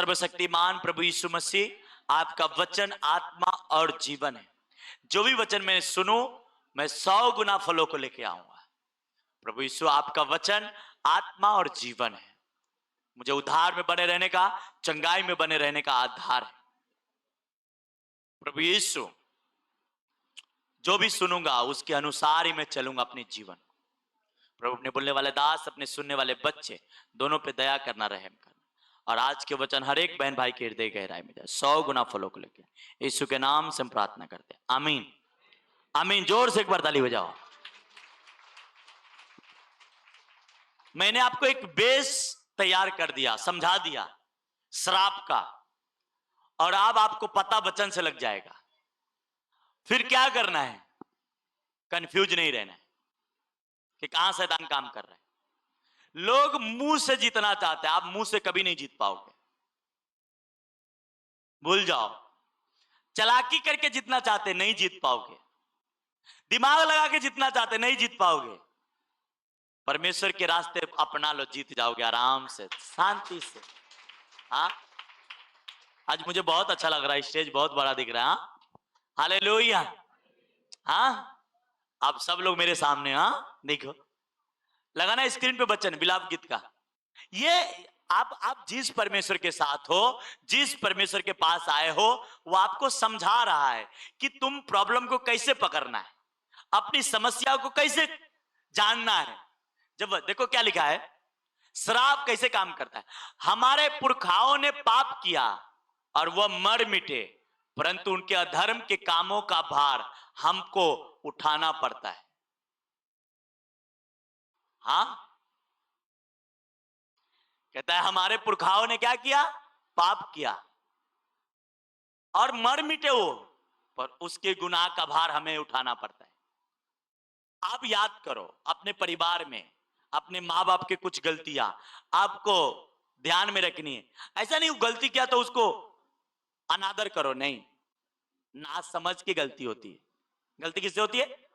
सर्वशक्तिमान प्रभु यीशु मसीह, आपका वचन आत्मा और जीवन है। जो भी वचन मैं सुनूं, मैं 100 गुना फलों को लेके आऊंगा। प्रभु यीशु, आपका वचन आत्मा और जीवन है, मुझे उद्धार में बने रहने का, चंगाई में बने रहने का आधार है। प्रभु यीशु, जो भी सुनूंगा उसके अनुसार ही मैं चलूंगा अपने जीवन। प्रभु, अपने बोलने वाले दास, अपने सुनने वाले बच्चे दोनों पे दया करना, रहम करना, और आज के वचन हर एक बहन भाई के हृदय गहराई में जाए, 100 गुना फलों को लेकर। यीशु के नाम से हम प्रार्थना करते हैं, आमीन आमीन। जोर से एक बार ताली बजाओ। मैंने आपको एक बेस तैयार कर दिया, समझा दिया श्राप का, और अब आपको पता वचन से लग जाएगा। फिर क्या करना है? कंफ्यूज नहीं रहना है कि कहां शैतान काम कर रहा है। लोग मुंह से जीतना चाहते हैं, आप मुंह से कभी नहीं जीत पाओगे, भूल जाओ। चालाकी करके जीतना चाहते नहीं जीत पाओगे, दिमाग लगा के जीतना चाहते नहीं जीत पाओगे। परमेश्वर के रास्ते अपना लो, जीत जाओगे आराम से, शांति से। हाँ, आज मुझे बहुत अच्छा लग रहा है, स्टेज बहुत बड़ा दिख रहा है। हालेलुया। हाँ, आप सब लोग मेरे सामने। हाँ, देखो लगा ना स्क्रीन पे वचन विलाप गीत का। ये आप जिस परमेश्वर के साथ हो, जिस परमेश्वर के पास आए हो, वो आपको समझा रहा है कि तुम प्रॉब्लम को कैसे पकड़ना है, अपनी समस्या को कैसे जानना है। जब देखो क्या लिखा है, श्राप कैसे काम करता है। हमारे पुरखाओं ने पाप किया और वह मर मिटे, परंतु उनके अधर्म के कामों का भार हमको उठाना पड़ता है। हाँ, कहता है हमारे पुरखाओं ने क्या किया? पाप किया और मर मिटे वो, पर उसके गुनाह का भार हमें उठाना पड़ता है। आप याद करो, अपने परिवार में अपने माँ बाप के कुछ गलतियां आपको ध्यान में रखनी है। ऐसा नहीं गलती किया तो उसको अनादर करो, नहीं, ना समझ के गलती होती है। गलती किससे होती है?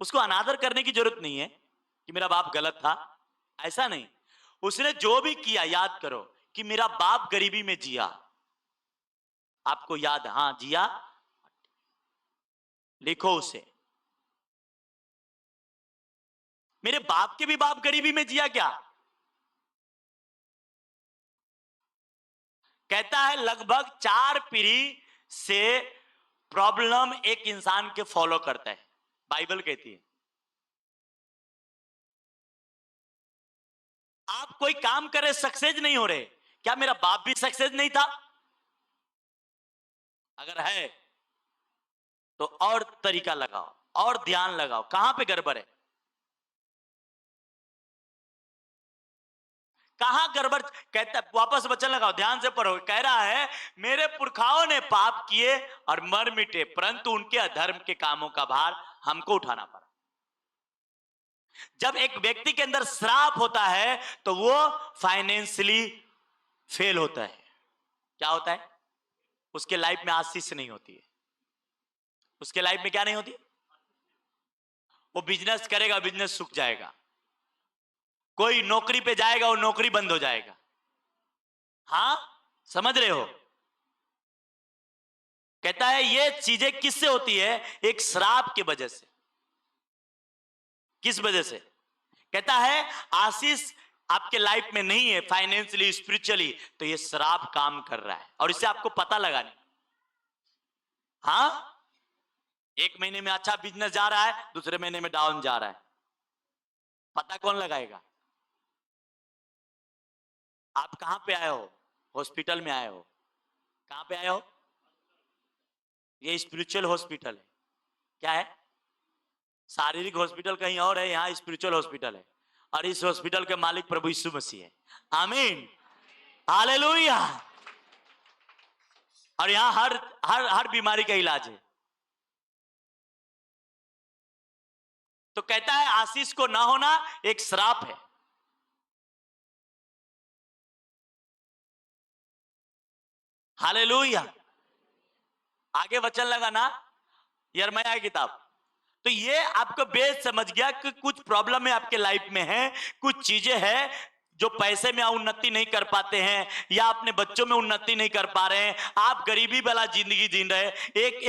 उसको अनादर करने की जरूरत नहीं है कि मेरा बाप गलत था, ऐसा नहीं। उसने जो भी किया याद करो कि मेरा बाप गरीबी में जिया, आपको याद? हाँ, जिया, लिखो उसे। मेरे बाप के भी बाप गरीबी में जिया क्या? कहता है लगभग 4 पीढ़ी से प्रॉब्लम एक इंसान के फॉलो करता है, बाइबल कहती है। आप कोई काम करे, सक्सेस नहीं हो रहे, क्या मेरा बाप भी सक्सेस नहीं था? अगर है तो और तरीका लगाओ, और ध्यान लगाओ, कहां पे गड़बड़ है, कहां गड़बड़। कहता है, वापस वचन लगाओ, ध्यान से पढ़ो। कह रहा है मेरे पुरखाओं ने पाप किए और मर मिटे, परंतु उनके अधर्म के कामों का भार हमको उठाना पड़ा। जब एक व्यक्ति के अंदर श्राप होता है तो वो फाइनेंशियली फेल होता है। क्या होता है? उसके लाइफ में आशीष नहीं होती है। उसके लाइफ में क्या नहीं होती? वो बिजनेस करेगा, बिजनेस सूख जाएगा। कोई नौकरी पे जाएगा, वो नौकरी बंद हो जाएगा। हाँ, समझ रहे हो? कहता है ये चीजें किससे होती है? एक श्राप की वजह से। किस वजह से? कहता है आशीष आपके लाइफ में नहीं है, फाइनेंशियली, स्पिरिचुअली, तो ये श्राप काम कर रहा है, और इससे आपको पता लगाना। हाँ, एक महीने में अच्छा बिजनेस जा रहा है, दूसरे महीने में डाउन जा रहा है, पता कौन लगाएगा? आप कहां पे आए हो? हॉस्पिटल में आए हो। कहां पे आए हो? ये स्पिरिचुअल हॉस्पिटल है। क्या है? शारीरिक हॉस्पिटल कहीं और है, यहां स्पिरिचुअल हॉस्पिटल है, और इस हॉस्पिटल के मालिक प्रभु यीशु मसीह है। आमीन, हालेलुया। और यहां हर हर हर बीमारी का इलाज है। तो कहता है आशीष को ना होना एक श्राप है। हालेलुया। आगे वचन लगा ना, यिर्मयाह की किताब। तो ये आपको बेस समझ गया कि कुछ प्रॉब्लम है आपके लाइफ में है, कुछ चीजें हैं जो पैसे में उन्नति नहीं कर पाते हैं या अपने बच्चों में उन्नति नहीं कर पा रहे हैं, आप गरीबी वाला जिंदगी जी रहे,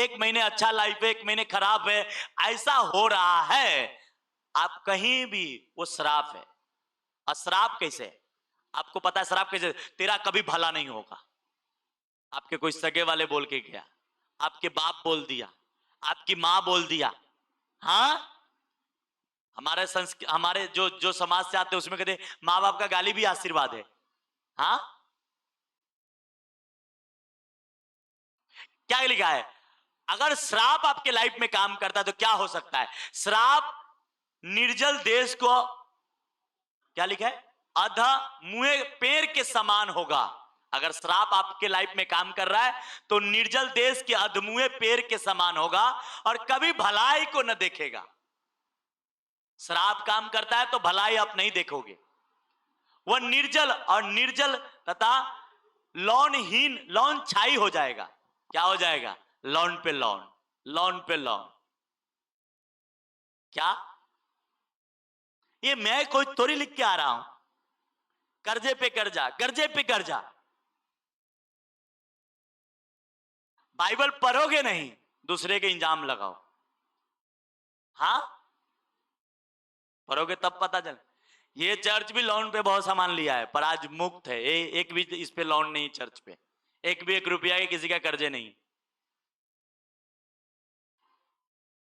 एक महीने अच्छा लाइफ है, एक महीने खराब है, ऐसा हो रहा है, आप कहीं भी, वो श्राप है। और श्राप कैसे? आपको पता है श्राप कैसे? तेरा कभी भला नहीं होगा। आपके कोई सगे वाले बोल के गया, आपके बाप बोल दिया, आपकी माँ बोल दिया। हाँ, हमारे जो जो समाज से आते हैं उसमें कहते माँ बाप का गाली भी आशीर्वाद है। हाँ, क्या लिखा है? अगर श्राप आपके लाइफ में काम करता है तो क्या हो सकता है? श्राप निर्जल देश को, क्या लिखा है, अधा मुए पेड़ के समान होगा। अगर श्राप आपके लाइफ में काम कर रहा है तो निर्जल देश के अधमुए पेड़ के समान होगा और कभी भलाई को न देखेगा। श्राप काम करता है तो भलाई आप नहीं देखोगे। वह निर्जल और निर्जल तथा लौनहीन, लौन छाई हो जाएगा। क्या हो जाएगा? लौन पे लौन, लौन पे लौन। क्या ये मैं कोई थोड़ी लिख के आ रहा हूं? कर्जे पे कर्जा, कर्जे पे कर्जा। बाइबल पढ़ोगे नहीं, दूसरे के इंजाम लगाओ। हाँ, पढ़ोगे तब पता चल। ये चर्च भी लोन पे बहुत सामान लिया है पर आज मुक्त है। एक भी इस पे लोन नहीं, चर्च पे एक भी 1 रुपया के किसी का कर्जे नहीं।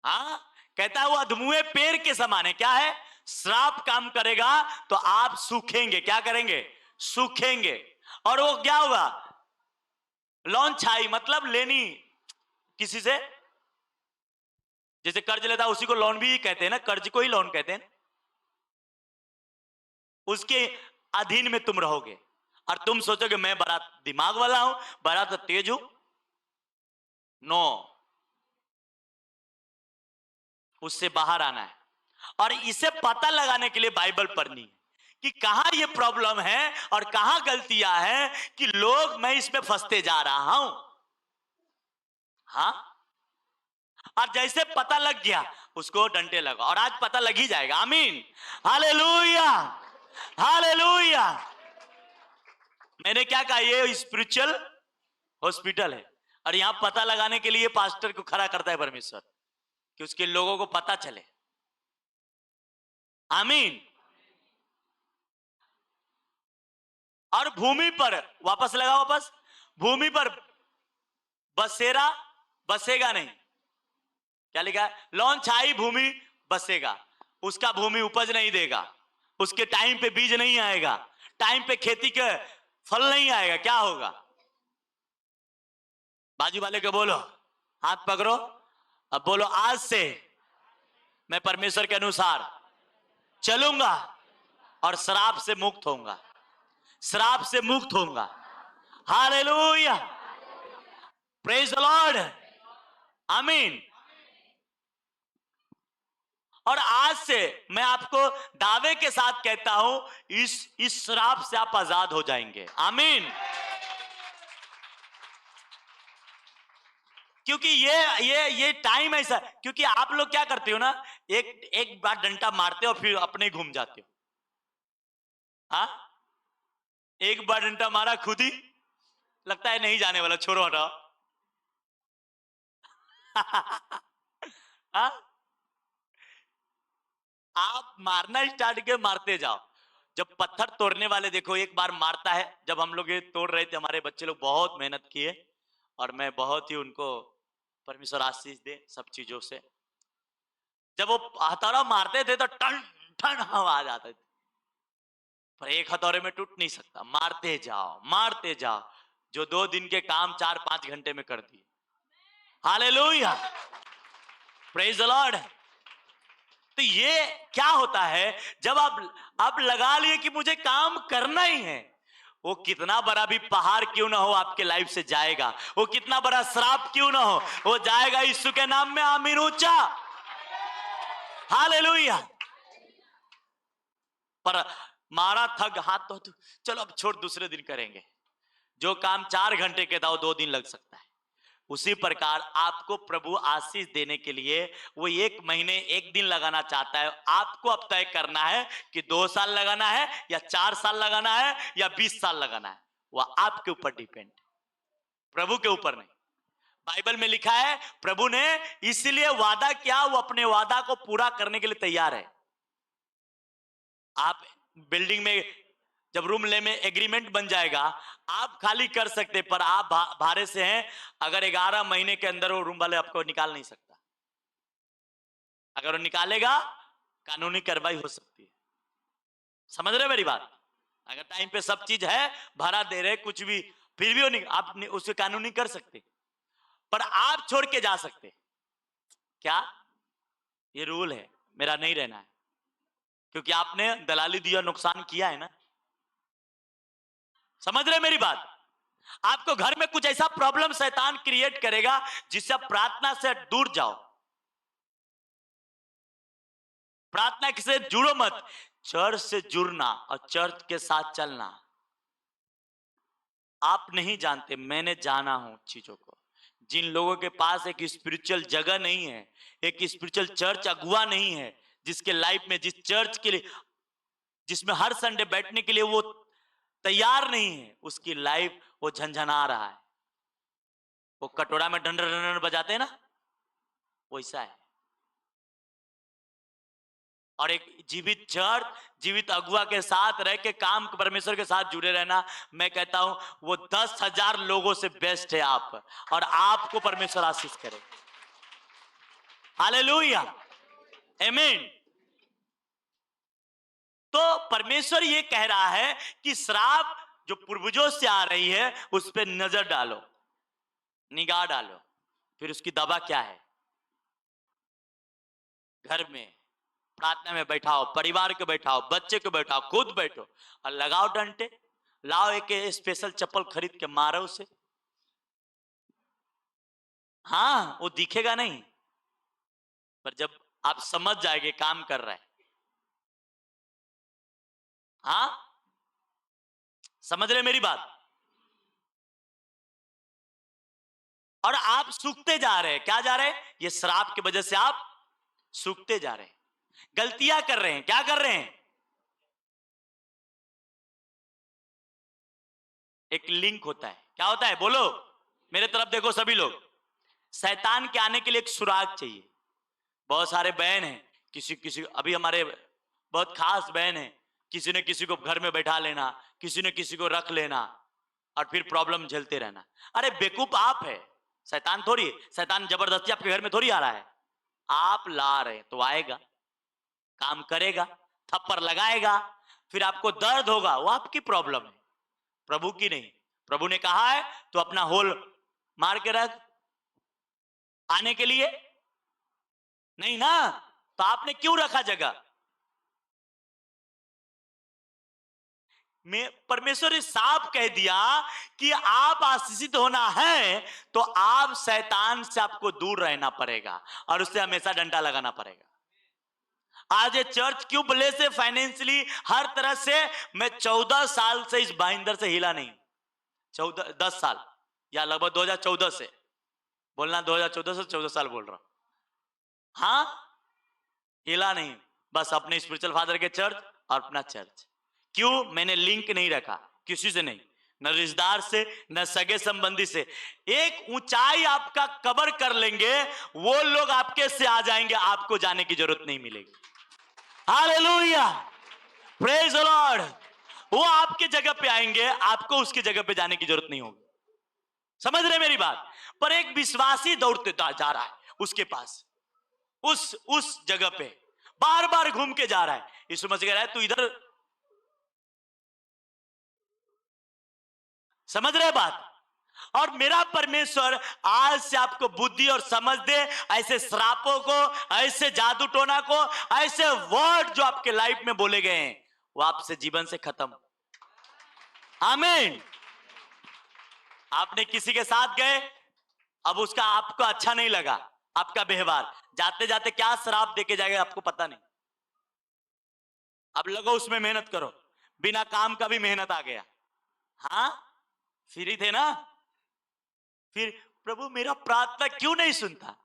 हाँ, कहता है वो अधमुए पेड़ के समान है। क्या है? श्राप काम करेगा तो आप सूखेंगे। क्या करेंगे? सूखेंगे। और वो क्या होगा? लोन छाई, मतलब लेनी किसी से, जैसे कर्ज लेता है उसी को लोन भी कहते हैं ना, कर्ज को ही लोन कहते हैं। उसके अधीन में तुम रहोगे और तुम सोचोगे मैं बड़ा दिमाग वाला हूं, बड़ा तो तेज हूं। नो, उससे बाहर आना है। और इसे पता लगाने के लिए बाइबल पढ़नी है कि कहां ये प्रॉब्लम है और कहां गलतियां हैं कि लोग, मैं इसमें फंसते जा रहा हूं। हाँ, और जैसे पता लग गया उसको डंडे लगा, और आज पता लग ही जाएगा। आमीन, हालेलुया, हालेलुया। मैंने क्या कहा? ये स्पिरिचुअल हॉस्पिटल है और यहां पता लगाने के लिए पास्टर को खड़ा करता है परमेश्वर कि उसके लोगों को पता चले। आमीन। और भूमि पर वापस लगा, वापस भूमि पर बसेरा बसेगा नहीं। क्या लिखा है? लौन छाई भूमि बसेगा। उसका भूमि उपज नहीं देगा, उसके टाइम पे बीज नहीं आएगा, टाइम पे खेती के फल नहीं आएगा। क्या होगा? बाजू वाले को बोलो, हाथ पकड़ो, अब बोलो आज से मैं परमेश्वर के अनुसार चलूंगा और श्राप से मुक्त होऊंगा, श्राप से मुक्त होऊंगा। हालेलुया, प्रेज द लॉर्ड, आमीन। और आज से मैं आपको दावे के साथ कहता हूं, इस श्राप से आप आजाद हो जाएंगे। आमीन। क्योंकि ये टाइम ऐसा, क्योंकि आप लोग क्या करते हो ना, एक बार डंडा मारते हो फिर अपने घूम जाते हो। हाँ, एक बार डंडा मारा खुद ही लगता है नहीं जाने वाला, छोड़ो हटाओ। हाँ, आप मारना स्टार्ट के मारते जाओ। जब पत्थर तोड़ने वाले देखो, एक बार मारता है, जब हम लोग ये तोड़ रहे थे, हमारे बच्चे लोग बहुत मेहनत किए और मैं बहुत ही उनको परमेश्वर आशीष दे सब चीजों से। जब वो हथौड़ा मारते थे तो टन टन आवाज आती थी, पर एक हथौड़े में टूट नहीं सकता। मारते जाओ, मारते जाओ, जो 2 दिन के काम 4-5 घंटे में कर दिए। Hallelujah, praise the lord. तो ये क्या होता है जब आप लगा लिए कि मुझे काम करना ही है, वो कितना बड़ा भी पहाड़ क्यों ना हो आपके लाइफ से जाएगा, वो कितना बड़ा श्राप क्यों ना हो वो जाएगा यीशु के नाम में। आमीन, ऊंचा हालेलुया। पर मारा थक हाथ तो चलो अब छोड़, दूसरे दिन करेंगे। जो काम 4 घंटे के था वो 2 दिन लग सकता है, उसी प्रकार आपको प्रभु आशीष देने के लिए वो 1 महीने 1 दिन लगाना चाहता है। आपको अब तय करना है कि 2 साल लगाना है या 4 साल लगाना है या 20 साल लगाना है। वह आपके ऊपर डिपेंड, प्रभु के ऊपर नहीं। बाइबल में लिखा है प्रभु ने इसलिए वादा किया, वो अपने वादा को पूरा करने के लिए तैयार है। आप बिल्डिंग में जब रूम ले में एग्रीमेंट बन जाएगा, आप खाली कर सकते, पर आप भाड़े से हैं, अगर 11 महीने के अंदर वो रूम वाले आपको निकाल नहीं सकता। अगर वो निकालेगा कानूनी कार्रवाई हो सकती है। समझ रहे मेरी बात? अगर टाइम पे सब चीज है, भाड़ा दे रहे कुछ भी, फिर भी वो नहीं, आप उसे कानूनी कर सकते, पर आप छोड़ के जा सकते। क्या ये रूल है? मेरा नहीं रहना है, क्योंकि आपने दलाली दिया, नुकसान किया है ना। समझ रहे मेरी बात? आपको घर में कुछ ऐसा प्रॉब्लम शैतान क्रिएट करेगा जिससे आप प्रार्थना से दूर जाओ। प्रार्थना से जुड़ो मत, चर्च से जुड़ना और चर्च के साथ चलना। आप नहीं जानते, मैंने जाना हूं चीजों को। जिन लोगों के पास एक स्पिरिचुअल जगह नहीं है, एक स्पिरिचुअल चर्च अगुआ नहीं है, जिसके लाइफ में, जिस चर्च के लिए, जिसमें हर संडे बैठने के लिए वो तैयार नहीं है, उसकी लाइफ वो झंझना रहा है। वो कटोरा में डंडर डंडर बजाते हैं ना, वैसा है। और एक जीवित चर्च, जीवित अगुआ के साथ रह के काम परमेश्वर के साथ जुड़े रहना, मैं कहता हूं वो 10,000 लोगों से बेस्ट है आप, और आपको परमेश्वर आशीष करे। हालेलुया, आमीन। तो परमेश्वर ये कह रहा है कि श्राप जो पूर्वजों से आ रही है उस पर नजर डालो, निगाह डालो। फिर उसकी दवा क्या है? घर में प्रार्थना में बैठाओ, परिवार को बैठाओ, बच्चे को बैठाओ, खुद बैठो और लगाओ डंडे। लाओ एक स्पेशल चप्पल खरीद के मारो उसे। हाँ, वो दिखेगा नहीं, पर जब आप समझ जाएंगे काम कर रहा है। हाँ, समझ रहे मेरी बात? और आप सूखते जा रहे हैं। क्या जा रहे हैं? ये श्राप की वजह से आप सूखते जा रहे हैं, गलतियां कर रहे हैं। क्या कर रहे हैं? एक लिंक होता है। क्या होता है? बोलो, मेरे तरफ देखो सभी लोग। शैतान के आने के लिए एक सुराग चाहिए। बहुत सारे बहन हैं, किसी किसी, अभी हमारे बहुत खास बहन है, किसी ने किसी को घर में बैठा लेना, किसी ने किसी को रख लेना, और फिर प्रॉब्लम झेलते रहना। अरे बेवकूफ आप है, शैतान थोड़ी है। शैतान जबरदस्ती आपके घर में थोड़ी आ रहा है। आप ला रहे तो आएगा, काम करेगा, थप्पड़ लगाएगा, फिर आपको दर्द होगा, वो आपकी प्रॉब्लम है, प्रभु की नहीं। प्रभु ने कहा है तो अपना होल मार के रख, आने के लिए नहीं ना, तो आपने क्यों रखा जगह में? परमेश्वर ने साफ कह दिया कि आप आशीषित होना है तो आप शैतान से आपको दूर रहना पड़ेगा और उससे हमेशा डंडा लगाना पड़ेगा। आज ये चर्च क्यों ब्लेस है फाइनेंशियली हर तरह से? मैं 14 साल से इस भाईंदर से हिला नहीं। 10 साल या लगभग 2014 से, बोलना 2014 से 14 साल बोल रहा हूं। हाँ, हिला नहीं, बस अपने स्पिरिचुअल फादर के चर्च और अपना चर्च। क्यों? मैंने लिंक नहीं रखा किसी से, नहीं, न रिश्तेदार से, न सगे संबंधी से। एक ऊंचाई आपका कवर कर लेंगे, वो लोग आपके से आ जाएंगे, आपको जाने की जरूरत नहीं मिलेगी। Hallelujah, praise the Lord. वो आपके जगह पे आएंगे, आपको उसकी जगह पे जाने की जरूरत नहीं होगी। समझ रहे मेरी बात? पर एक विश्वासी दौड़ते जा रहा है उसके पास, उस जगह पे बार बार घूम के जा रहा है। यीशु मसीह कह रहा है तू इधर, समझ रहे बात? और मेरा परमेश्वर आज से आपको बुद्धि और समझ दे, ऐसे श्रापों को, ऐसे जादू टोना को, ऐसे वर्ड जो आपके लाइफ में बोले गए हैं वो आपसे जीवन से खत्म। आमीन। आपने किसी के साथ गए, अब उसका आपको अच्छा नहीं लगा, आपका व्यवहार, जाते जाते क्या श्राप देके जाएगा आपको पता नहीं। अब लगो उसमें मेहनत करो, बिना काम का भी मेहनत आ गया। हाँ, फ्री थे ना, फिर प्रभु मेरा प्रार्थना क्यों नहीं सुनता?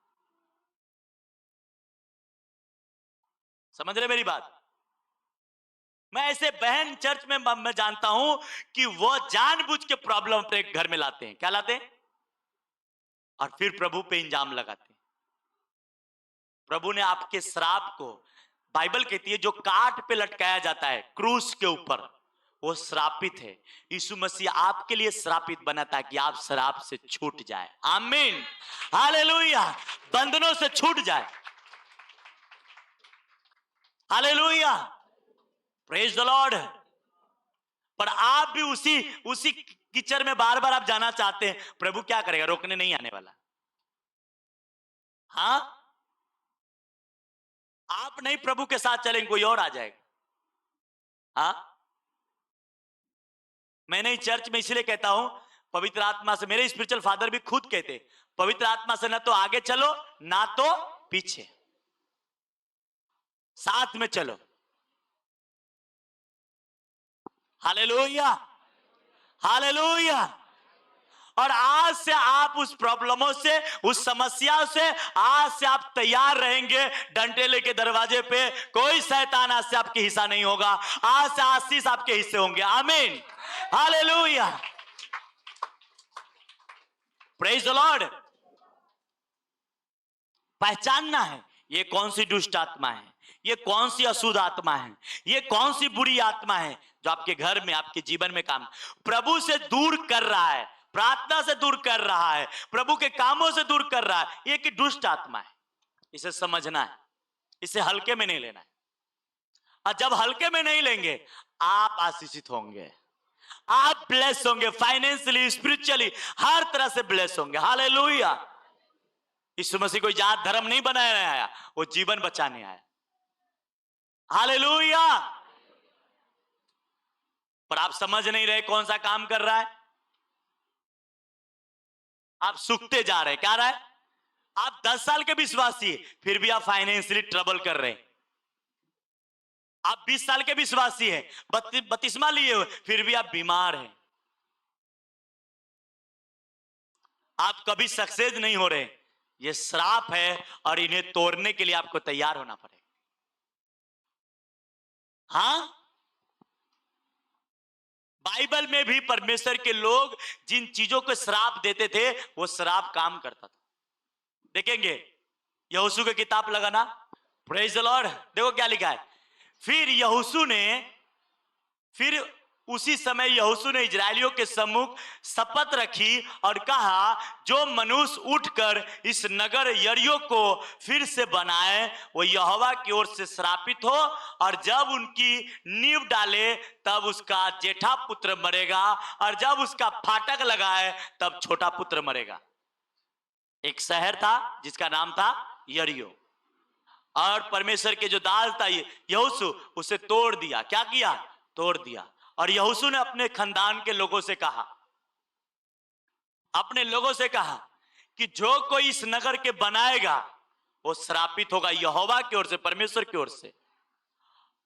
समझ रहे मेरी बात? मैं ऐसे बहन चर्च में मैं जानता हूं कि वो जानबूझ के प्रॉब्लम अपने घर में लाते हैं। क्या लाते हैं? और फिर प्रभु पे इंजाम लगाते हैं। प्रभु ने आपके श्राप को, बाइबल कहती है जो काट पे लटकाया जाता है क्रूस के ऊपर, वो श्रापित है। यीशु मसीह आपके लिए श्रापित बना ताकि आप श्राप से छूट जाए। आमीन, हालेलुया। बंधनों से छूट जाए। Hallelujah, praise the Lord. पर आप भी उसी कीचड़ में बार बार आप जाना चाहते हैं। प्रभु क्या करेगा? रोकने नहीं आने वाला। हाँ, आप नहीं प्रभु के साथ चलेंगे, कोई और आ जाएगा। हाँ, मैं नहीं चर्च में इसलिए कहता हूं, पवित्र आत्मा से, मेरे स्पिरिचुअल फादर भी खुद कहते, पवित्र आत्मा से ना तो आगे चलो ना तो पीछे, साथ में चलो। Hallelujah, hallelujah. और आज से आप उस प्रॉब्लमों से, उस समस्या से, आज से आप तैयार रहेंगे। डंटेले के दरवाजे पे कोई शैतान आज से आपके हिस्सा नहीं होगा। आज से आशीष आपके हिस्से होंगे। आमीन, हालेलुया, प्रेज द लॉर्ड। पहचानना है ये कौन सी दुष्ट आत्मा है, ये कौन सी अशुद्ध आत्मा है, ये कौन सी बुरी आत्मा है जो आपके घर में, आपके जीवन में काम प्रभु से दूर कर रहा है, प्रार्थना से दूर कर रहा है, प्रभु के कामों से दूर कर रहा है। ये कि दुष्ट आत्मा है। इसे समझना है, इसे हल्के में नहीं लेना है। और जब हल्के में नहीं लेंगे, आप आशीषित होंगे, आप ब्लेस होंगे, फाइनेंशियली, स्पिरिचुअली, हर तरह से ब्लेस होंगे। हालेलुया। यीशु मसीह कोई जात धर्म नहीं बनाने आया, वो जीवन बचाने आया। हालेलुया। पर आप समझ नहीं रहे कौन सा काम कर रहा है। आप सूखते जा रहे हैं। क्या रहा है? आप 10 साल के विश्वासी, फिर भी आप फाइनेंशियली ट्रबल कर रहे हैं। आप 20 साल के विश्वासी हैं, बपतिस्मा लिए हुए, फिर भी आप बीमार हैं। आप कभी सक्सेस नहीं हो रहे। ये श्राप है और इन्हें तोड़ने के लिए आपको तैयार होना पड़ेगा। हाँ, बाइबल में भी परमेश्वर के लोग जिन चीजों को श्राप देते थे, वो श्राप काम करता था। देखेंगे यहोशू की किताब लगाना, प्रेज द लॉर्ड। देखो क्या लिखा है। फिर उसी समय यहोशू ने इजरायलियों के सम्मुख शपथ रखी और कहा, जो मनुष्य उठकर इस नगर यरीहो को फिर से बनाए, वो यहोवा की ओर से श्रापित हो, और जब उनकी नींव डाले तब उसका जेठा पुत्र मरेगा, और जब उसका फाटक लगाए तब छोटा पुत्र मरेगा। एक शहर था जिसका नाम था यरीहो, और परमेश्वर के जो दास था यहोशू, उसे तोड़ दिया। क्या किया? तोड़ दिया। और यहोशू ने अपने खानदान के लोगों से कहा, कि जो कोई इस नगर के बनाएगा वो श्रापित होगा यहोवा की ओर से, परमेश्वर की ओर से।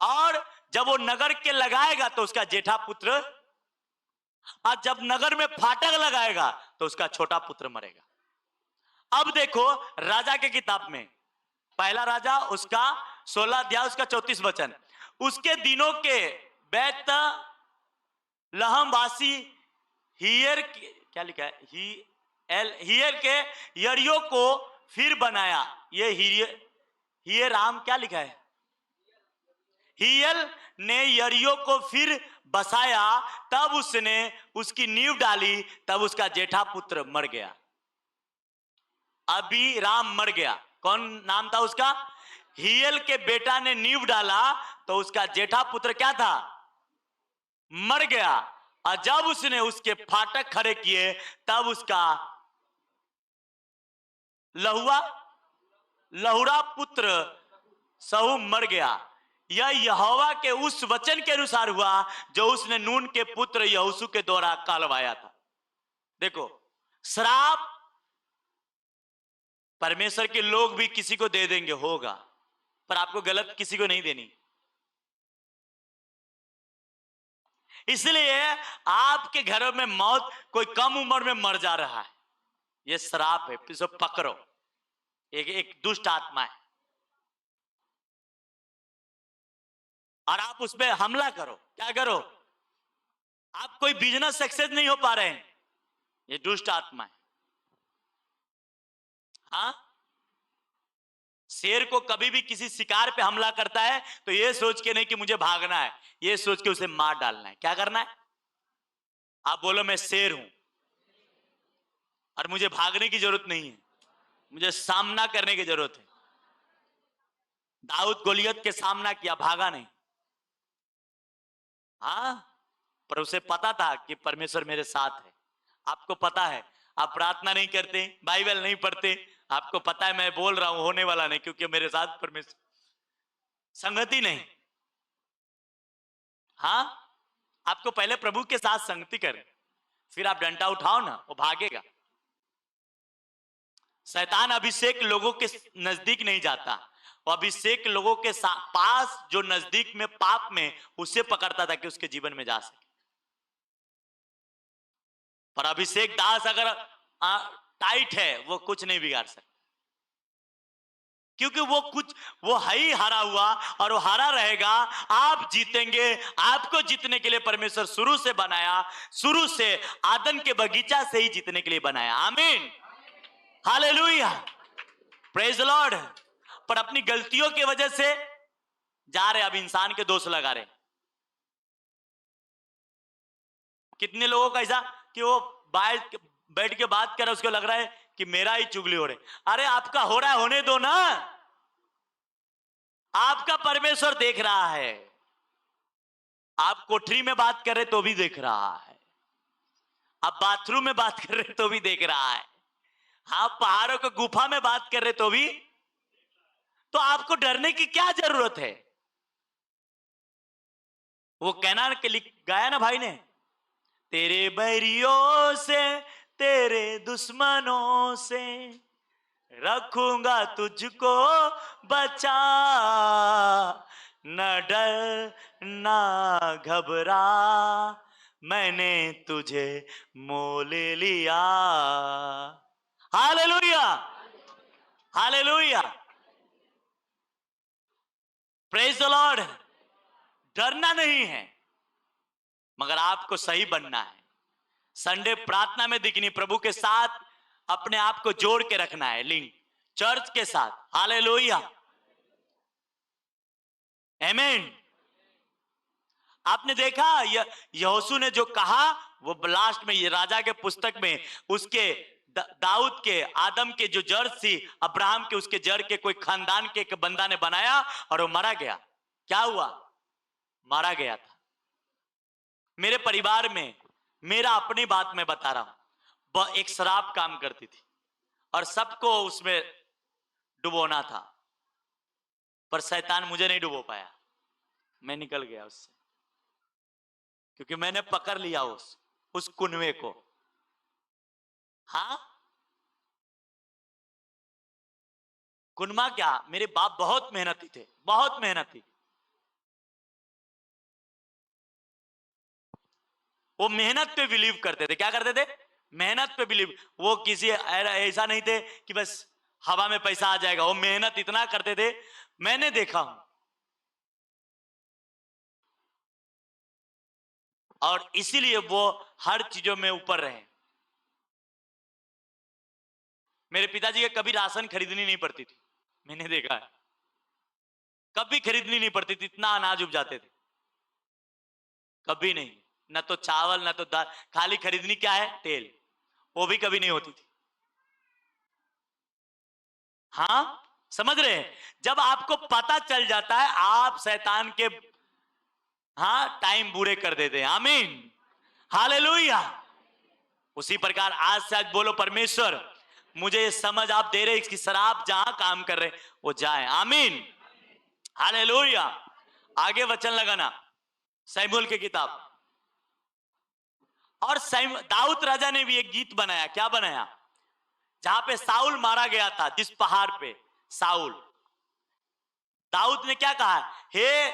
और जब वो नगर के लगाएगा तो उसका जेठा पुत्र, और जब नगर में फाटक लगाएगा तो उसका छोटा पुत्र मरेगा। अब देखो राजा के किताब में, पहला राजा उसका 16 अध्याय उसका 34 वचन, उसके दिनों के बैत लहमवासी हियर, क्या लिखा है, हियर के यरीहो को फिर बनाया। ये हियराम, क्या लिखा है, हियल ने यरीहो को फिर बसाया, तब उसने उसकी नींव डाली, तब उसका जेठा पुत्र मर गया। अभी राम मर गया। कौन नाम था उसका? हियल के बेटा ने नींव डाला तो उसका जेठा पुत्र क्या था? मर गया। और जब उसने उसके फाटक खड़े किए तब उसका लहुरा पुत्र सहू मर गया। यह यहोवा के उस वचन के अनुसार हुआ जो उसने नून के पुत्र यहोशू के द्वारा कहलवाया था। देखो, श्राप परमेश्वर के लोग भी किसी को दे देंगे, होगा, पर आपको गलत किसी को नहीं देनी। इसलिए आपके घरों में मौत, कोई कम उम्र में मर जा रहा है, ये श्राप है, इसे पकड़ो। एक दुष्ट आत्मा है और आप उस पर हमला करो। क्या करो? आप कोई बिजनेस सक्सेस नहीं हो पा रहे हैं, ये दुष्ट आत्मा है। हाँ, शेर को कभी भी किसी शिकार पे हमला करता है तो ये सोच के नहीं कि मुझे भागना है, ये सोच के उसे मार डालना है। क्या करना है? आप बोलो मैं शेर हूं और मुझे भागने की जरूरत नहीं है, मुझे सामना करने की जरूरत है। दाऊद गोलियत के सामना किया, भागा नहीं। हाँ, पर उसे पता था कि परमेश्वर मेरे साथ है। आपको पता है, आप प्रार्थना नहीं करते, बाइबल नहीं पढ़ते, आपको पता है मैं बोल रहा हूं होने वाला नहीं, क्योंकि मेरे साथ परमेश्वर, संगति नहीं। हाँ, आपको पहले प्रभु के साथ संगति करें, फिर आप डंडा उठाओ ना, वो भागेगा। शैतान अभिषेक लोगों के नजदीक नहीं जाता, वो अभिषेक लोगों के पास जो नजदीक में पाप में, उसे पकड़ता था कि उसके जीवन में जा सके। पर अभिषेक दास अगर टाइट है, वो कुछ नहीं बिगाड़ सकता, क्योंकि वो है ही हारा हुआ और वो हारा रहेगा। आप जीतेंगे। आपको जीतने के लिए परमेश्वर शुरू से बनाया, शुरू से आदन के बगीचा से ही जीतने के लिए बनाया। आमीन, हालेलुया, प्रेज द लॉर्ड। पर अपनी गलतियों की वजह से जा रहे, अब इंसान के दोष लगा रहे। कितने लोगों का ऐसा कि वो बैठ के बात कर रहा है, उसको लग रहा है कि मेरा ही चुगली हो रही। अरे आपका हो रहा है, होने दो ना, आपका परमेश्वर देख रहा है। आप कोठरी में बात कर रहे तो भी देख रहा है, आप बाथरूम में बात कर रहे तो भी देख रहा है, आप पहाड़ों के गुफा में बात कर रहे तो भी। तो आपको डरने की क्या जरूरत है? वो कहना के लिए गाया ना भाई ने, तेरे बैरियों से, तेरे दुश्मनों से रखूंगा तुझको बचा, न डर न घबरा, मैंने तुझे मोल लिया। Hallelujah, hallelujah, praise the Lord. डरना नहीं है, मगर आपको सही बनना है। संडे प्रार्थना में दिखनी, प्रभु के साथ अपने आप को जोड़ के रखना है, लिंक चर्च के साथ। हालेलुया, आमीन। आपने देखा यहोशू ने जो कहा, वो लास्ट में ये राजा के पुस्तक में उसके दाऊद के, आदम के जो जड़ थी, अब्राहम के, उसके जड़ के कोई खानदान के एक बंदा ने बनाया और वो मारा गया। क्या हुआ? मारा गया था। मेरे परिवार में, मेरा अपनी बात मैं बता रहा हूं, एक शराब काम करती थी और सबको उसमें डुबोना था, पर शैतान मुझे नहीं डुबो पाया, मैं निकल गया उससे, क्योंकि मैंने पकड़ लिया उस कुनवे को। हाँ, कुनमा क्या, मेरे बाप बहुत मेहनती थे, बहुत मेहनती। वो मेहनत पे बिलीव करते थे। क्या करते थे? मेहनत पे बिलीव। वो किसी ऐसा नहीं थे कि बस हवा में पैसा आ जाएगा, वो मेहनत इतना करते थे, मैंने देखा हूं। और इसीलिए वो हर चीजों में ऊपर रहे। मेरे पिताजी के कभी राशन खरीदनी नहीं पड़ती थी, मैंने देखा है, कभी खरीदनी नहीं पड़ती थी, इतना अनाज उपजाते थे, कभी नहीं। न तो चावल न तो दाल, खाली खरीदनी क्या है? तेल, वो भी कभी नहीं होती थी। हाँ, समझ रहे हैं? जब आपको पता चल जाता है, आप शैतान के हाँ टाइम बुरे कर देते हैं। आमीन, हालेलुया। उसी प्रकार आज से आज बोलो, परमेश्वर मुझे ये समझ आप दे रहे इसकी शराब जहां काम कर रहे वो जाए। आमीन, हालेलुया। आगे वचन लगाना, शमूएल की किताब। और दाऊद राजा ने भी एक गीत बनाया। क्या बनाया? जहां पे साउल मारा गया था, जिस पहाड़ पे साउल, दाऊद ने क्या कहा? हे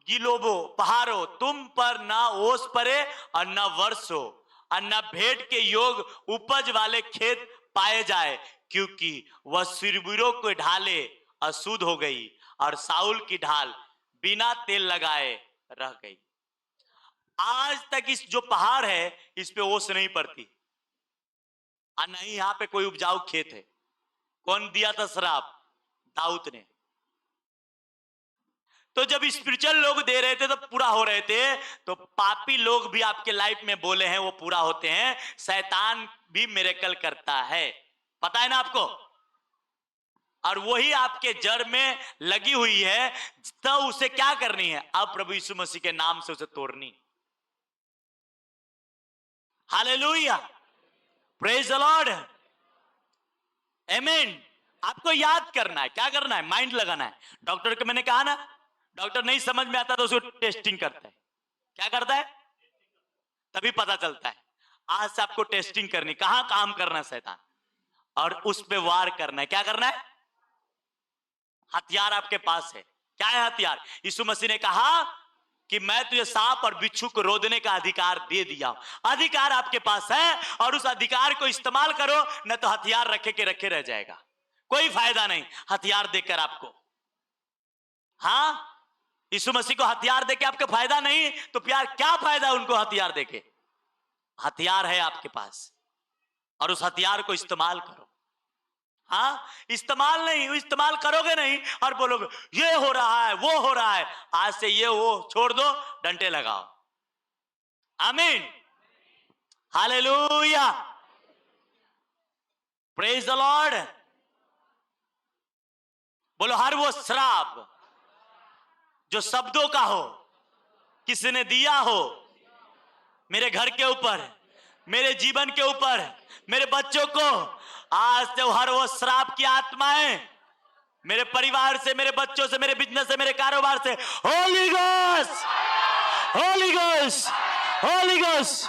गिलोबो पहाड़ो, तुम पर ना ओस परे और ना वर्ष हो और ना भेंट के योग उपज वाले खेत पाए जाए, क्योंकि वह शूरवीरों को ढाले अशुद्ध हो गई और साउल की ढाल बिना तेल लगाए रह गई। आज तक इस जो पहाड़ है इस पे ओस नहीं पड़ती, और नहीं यहां पे कोई उपजाऊ खेत है। कौन दिया था श्राप? दाऊद ने। तो जब स्पिरिचुअल लोग दे रहे थे तो पूरा हो रहे थे, तो पापी लोग भी आपके लाइफ में बोले हैं वो पूरा होते हैं। शैतान भी मिरेकल करता है, पता है ना आपको, और वही आपके जड़ में लगी हुई है। तो उसे क्या करनी है? अब प्रभु यीशु मसीह के नाम से उसे तोड़नी। हालेलुया, प्रेज द लॉर्ड, आमीन। आपको याद करना है, क्या करना है? माइंड लगाना है। डॉक्टर को मैंने कहा ना, डॉक्टर नहीं समझ में आता तो उसको टेस्टिंग करता है। क्या करता है? तभी पता चलता है। आज से आपको टेस्टिंग करनी, कहां काम करना है शैतान, और उस पे वार करना है। क्या करना है? हथियार आपके पास है। क्या है हथियार? यीशु मसीह ने कहा कि मैं तुझे सांप और बिच्छू को रोदने का अधिकार दे दिया हूं। अधिकार आपके पास है, और उस अधिकार को इस्तेमाल करो, न तो हथियार रखे के रखे रह जाएगा। कोई फायदा नहीं हथियार देकर आपको। हाँ, यीशु मसीह को हथियार देके आपको फायदा नहीं, तो प्यार क्या फायदा उनको हथियार देके? हथियार है आपके पास, और उस हथियार को इस्तेमाल करो। हाँ, इस्तेमाल नहीं, इस्तेमाल करोगे नहीं और बोलोगे ये हो रहा है वो हो रहा है, आज से ये वो छोड़ दो, डंडे लगाओ। आमीन, हालेलुया, प्रेज द लॉर्ड। बोलो हर वो श्राप जो शब्दों का हो, किसी ने दिया हो मेरे घर के ऊपर, मेरे जीवन के ऊपर, मेरे बच्चों को, आज से हर वो श्राप की आत्माएं मेरे परिवार से, मेरे बच्चों से, मेरे बिजनेस से, मेरे कारोबार से, Holi ghost, Holi ghost, Holi ghost,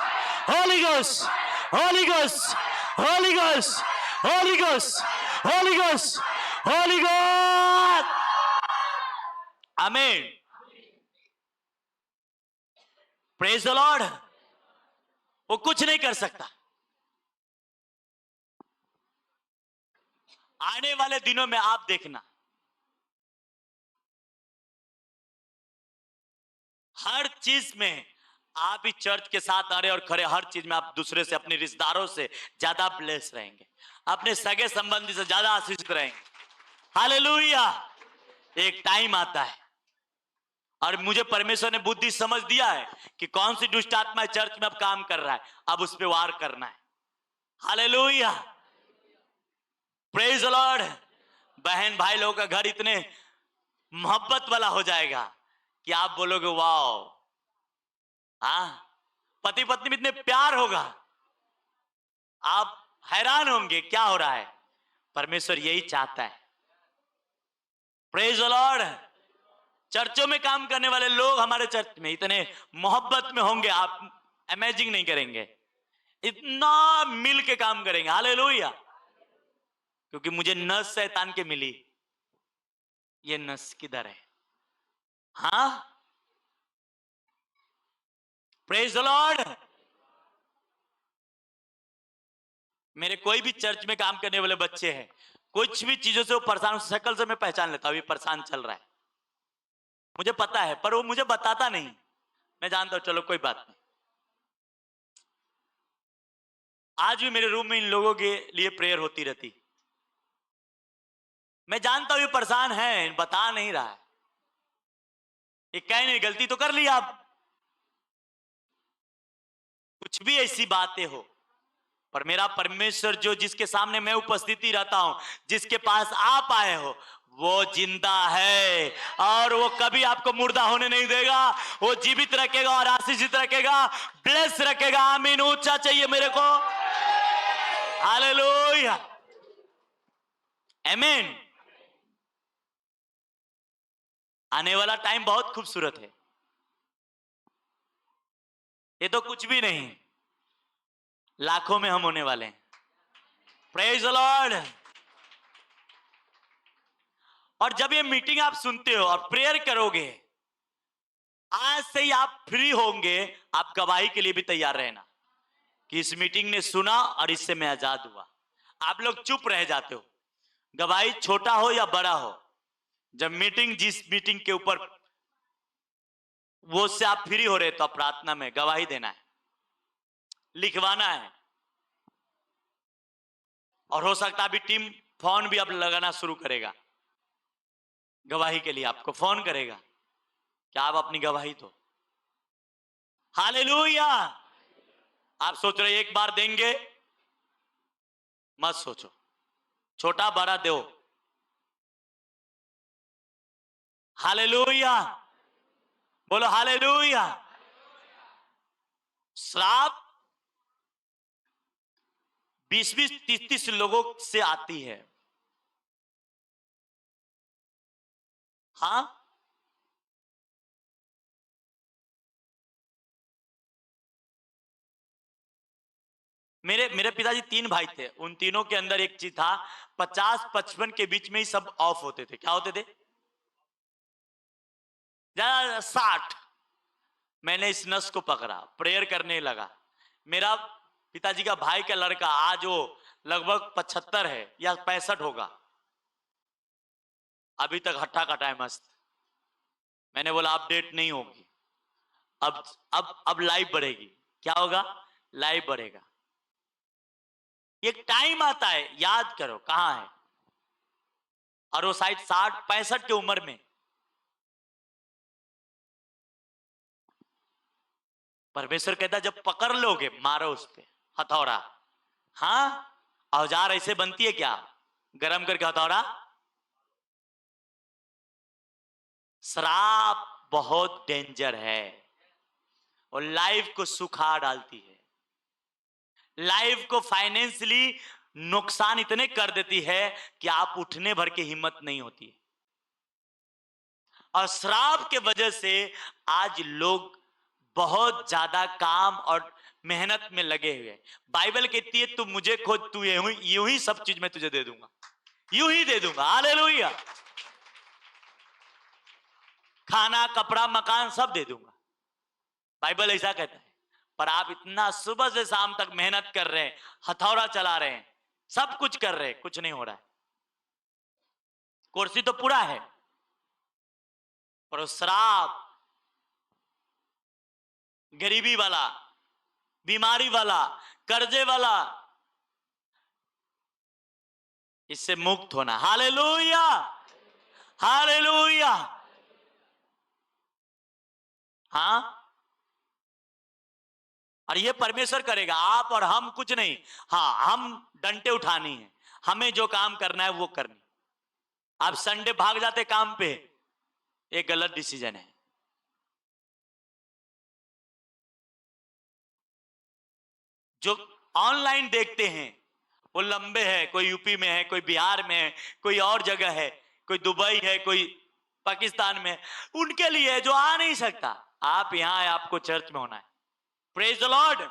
Holi ghost, Holi ghost, Holi ghost, Holi ghost, Holi ghost, Holi ghost. आमीन, प्रेज द लॉर्ड। वो कुछ नहीं कर सकता। आने वाले दिनों में आप देखना, हर चीज में आप ही चर्च के साथ आ रहे और खड़े, हर चीज में आप दूसरे से, अपने रिश्तेदारों से ज्यादा ब्लेस रहेंगे, अपने सगे संबंधी से ज्यादा आशीषित रहेंगे। हालेलुया। एक टाइम आता है, और मुझे परमेश्वर ने बुद्धि समझ दिया है कि कौन सी दुष्ट आत्मा चर्च में अब काम कर रहा है, अब उस पर वार करना है। Hallelujah, praise the Lord. बहन भाई लोगों का घर इतने मोहब्बत वाला हो जाएगा कि आप बोलोगे वाओ। हाँ, पति पत्नी में इतने प्यार होगा, आप हैरान होंगे क्या हो रहा है। परमेश्वर यही चाहता है। Praise the Lord. चर्चों में काम करने वाले लोग हमारे चर्च में इतने मोहब्बत में होंगे, आप इमेजिन नहीं करेंगे, इतना मिल के काम करेंगे। हालेलुया। क्योंकि मुझे नस शैतान के मिली, ये नस किधर है? हाँ, प्रेज द लॉर्ड। मेरे कोई भी चर्च में काम करने वाले बच्चे हैं, कुछ भी चीजों से वो परेशान, शक्ल से मैं पहचान लेता हूं ये परेशान चल रहा है, मुझे पता है, पर वो मुझे बताता नहीं। मैं जानता हूं, चलो कोई बात नहीं। आज भी मेरे रूम में इन लोगों के लिए प्रेयर होती रहती। मैं जानता हूं ये परेशान है, बता नहीं रहा है, ये कह नहीं, गलती तो कर ली आप, कुछ भी ऐसी बातें हो, पर मेरा परमेश्वर जो, जिसके सामने मैं उपस्थिति रहता हूं, जिसके पास आप आए हो, वो जिंदा है, और वो कभी आपको मुर्दा होने नहीं देगा। वो जीवित रखेगा और आशीषित रखेगा, ब्लेस रखेगा। आमीन, ऊंचा चाहिए मेरे को। हालेलुया, आमीन। आने वाला टाइम बहुत खूबसूरत है, ये तो कुछ भी नहीं, लाखों में हम होने वाले हैं। Praise the Lord. और जब ये मीटिंग आप सुनते हो और प्रेयर करोगे, आज से ही आप फ्री होंगे, आप गवाही के लिए भी तैयार रहना कि इस मीटिंग ने सुना और इससे मैं आजाद हुआ। आप लोग चुप रह जाते हो। गवाही छोटा हो या बड़ा हो, जब मीटिंग, जिस मीटिंग के ऊपर वो से आप फ्री हो रहे तो प्रार्थना में गवाही देना है, लिखवाना है। और हो सकता है अभी टीम फोन भी अब लगाना शुरू करेगा, गवाही के लिए आपको फोन करेगा कि आप अपनी गवाही दो। हालेलुया। आप सोच रहे एक बार देंगे, मत सोचो, छोटा बड़ा दो। हालेलुया, बोलो हालेलुया। श्राप 20-20, 30-30 लोगों से आती है। हाँ, मेरे मेरे पिताजी 3 भाई थे, उन तीनों के अंदर एक चीज था, 50-55 के बीच में ही सब ऑफ होते थे। क्या होते थे? ज्यादा 60। मैंने इस नस को पकड़ा, प्रेयर करने लगा। मेरा पिताजी का भाई का लड़का आज वो लगभग 75 है या 65 होगा, अभी तक हट्टा कटा है मस्त। मैंने बोला अपडेट नहीं होगी, अब लाइव बढ़ेगी। क्या होगा? लाइव बढ़ेगा। एक टाइम आता है, याद करो कहां है। और वो शायद 60-65 की उम्र में। परमेश्वर कहता जब पकड़ लोगे मारो उस पे हथौड़ा। हाँ, औजार ऐसे बनती है क्या, गरम करके हथौड़ा? शराब बहुत डेंजर है और लाइफ को सुखा डालती है, लाइफ को फाइनेंशियली नुकसान इतने कर देती है कि आप उठने भर की हिम्मत नहीं होती। और शराब के वजह से आज लोग बहुत ज्यादा काम और मेहनत में लगे हुए। बाइबल कहती है तू मुझे खोज, तू यूं ही सब चीज मैं तुझे दे दूंगा, यूं ही दे दूंगा। हालेलुया। खाना, कपड़ा, मकान सब दे दूंगा, बाइबल ऐसा कहता है। पर आप इतना सुबह से शाम तक मेहनत कर रहे हैं, हथौड़ा चला रहे हैं, सब कुछ कर रहे हैं, कुछ नहीं हो रहा है। कुर्सी तो पूरा है, पर शराब, गरीबी वाला, बीमारी वाला, कर्जे वाला, इससे मुक्त होना। Hallelujah, hallelujah. हाँ, और ये परमेश्वर करेगा, आप और हम कुछ नहीं। हाँ, हम डंडे उठानी है, हमें जो काम करना है वो करनी। आप संडे भाग जाते काम पे, एक गलत डिसीजन है। जो ऑनलाइन देखते हैं वो लंबे है, कोई यूपी में है, कोई बिहार में है, कोई और जगह है, कोई दुबई है, कोई पाकिस्तान में है। उनके लिए जो आ नहीं सकता, आप यहां है, आपको चर्च में होना है। Praise the Lord.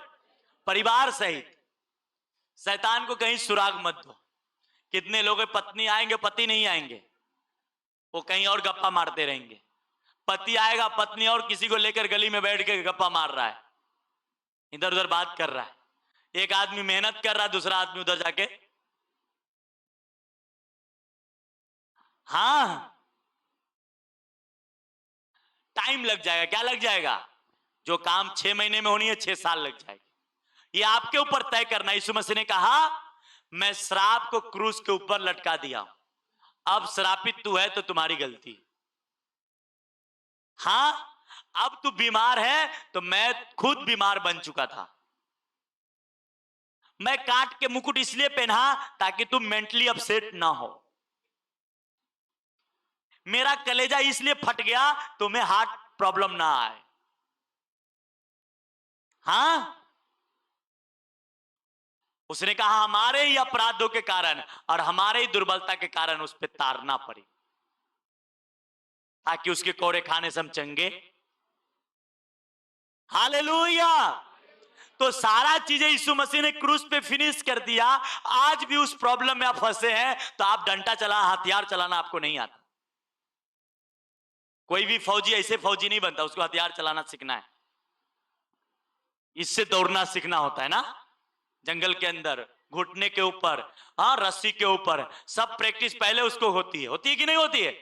परिवार सहित शैतान को कहीं सुराग मत दो। कितने लोग पत्नी आएंगे, पति नहीं आएंगे, वो कहीं और गप्पा मारते रहेंगे। पति आएगा, पत्नी और किसी को लेकर गली में बैठ के गप्पा मार रहा है, इधर उधर बात कर रहा है। एक आदमी मेहनत कर रहा है, दूसरा आदमी उधर जाके, हाँ, टाइम लग जाएगा। क्या लग जाएगा? जो काम 6 महीने में होनी है, 6 साल लग जाएगी। ये आपके ऊपर तय करना। यीशु मसीह ने कहा मैं श्राप को क्रूस के ऊपर लटका दिया, अब श्रापित तू है तो तुम्हारी गलती। हाँ, अब तू बीमार है तो मैं खुद बीमार बन चुका था। मैं काट के मुकुट इसलिए पहना ताकि तुम मेंटली अपसेट ना हो। मेरा कलेजा इसलिए फट गया तुम्हें हार्ट प्रॉब्लम ना आए। हाँ, उसने कहा हमारे ही अपराधों के कारण और हमारे ही दुर्बलता के कारण उस पर तारना पड़ी, ताकि उसके कोड़े खाने से हम चंगे। हालेलुया। तो सारा चीजें यीशु मसीह ने क्रूस पे फिनिश कर दिया। आज भी उस प्रॉब्लम में आप फंसे हैं तो आप डंडा चला, हथियार चलाना आपको नहीं आता। कोई भी फौजी ऐसे फौजी नहीं बनता, उसको हथियार चलाना सीखना है। इससे दौड़ना सीखना होता है ना, जंगल के अंदर घुटने के ऊपर, हाँ रस्सी के ऊपर, सब प्रैक्टिस पहले उसको होती है कि नहीं होती है?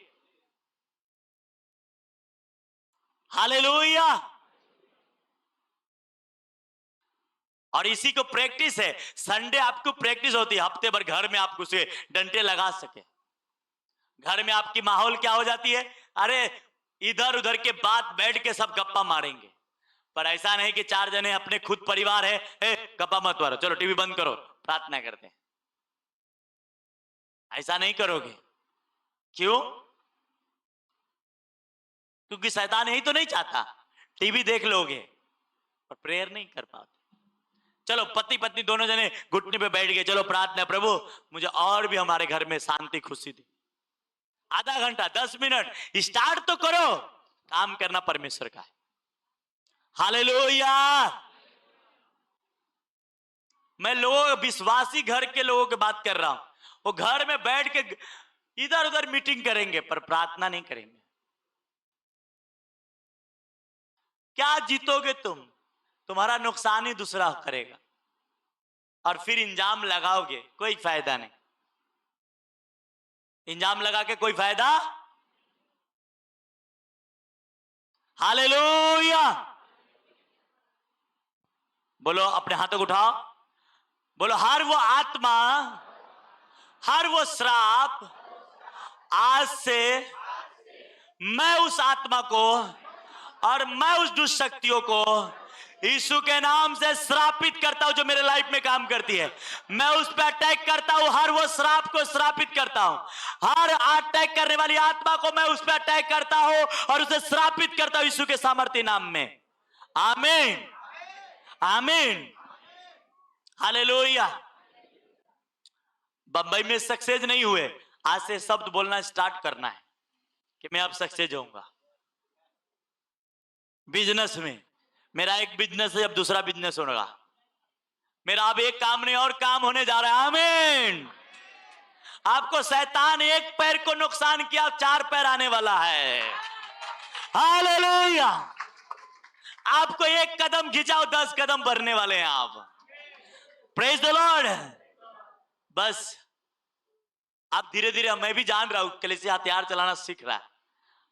हालेलुया। और इसी को प्रैक्टिस है। संडे आपको प्रैक्टिस होती है, हफ्ते भर घर में आप उसे डंडे लगा सके। घर में आपकी माहौल क्या हो जाती है? अरे इधर उधर के बात बैठ के सब गप्पा मारेंगे। पर ऐसा नहीं कि चार जने अपने खुद परिवार है, गप्पा मत मारो, चलो टीवी बंद करो, प्रार्थना करते हैं। ऐसा नहीं करोगे। क्यों? क्योंकि शैतान यही तो नहीं चाहता, टीवी देख लोगे और प्रेयर नहीं कर पाते। चलो पति पत्नी दोनों जने घुटने पे बैठ गए, चलो प्रार्थना, प्रभु मुझे और भी हमारे घर में शांति खुशी दी। आधा घंटा 10 मिनट स्टार्ट तो करो। काम करना परमेश्वर का है। हालेलुया। मैं लोग विश्वासी घर के लोगों की बात कर रहा हूं। वो घर में बैठ के इधर उधर मीटिंग करेंगे पर प्रार्थना नहीं करेंगे। क्या जीतोगे तुम? तुम्हारा नुकसान ही दूसरा करेगा और फिर इंजाम लगाओगे, कोई फायदा नहीं। इंजाम लगा के कोई फायदा। हालेलुया। बोलो, अपने हाथों को उठाओ, बोलो हर वो आत्मा, हर वो श्राप, आज से मैं उस आत्मा को और मैं उस दुष्ट शक्तियों को यीशु के नाम से श्रापित करता हूं जो मेरे लाइफ में काम करती है। मैं उस पर अटैक करता हूं, हर वो श्राप को श्रापित करता हूं। हर अटैक करने वाली आत्मा को मैं उस पर अटैक करता हूं और उसे श्रापित करता हूं यीशु के सामर्थ्य नाम में। आमीन, आमीन, हालेलुया। बंबई में सक्सेस नहीं हुए, आज से शब्द बोलना स्टार्ट करना है कि मैं अब सक्सेस होऊंगा। बिजनेस में मेरा एक बिजनेस है, अब दूसरा बिजनेस होगा मेरा। अब एक काम नहीं और काम होने जा रहा है। आमीन। आपको शैतान एक पैर को नुकसान किया, 4 पैर आने वाला है। हालेलुया। आपको एक कदम खिंचाओ, 10 कदम बढ़ने वाले हैं आप। Praise the Lord. बस आप धीरे धीरे, मैं भी जान रहा हूं कलीसिया हथियार चलाना सीख रहा है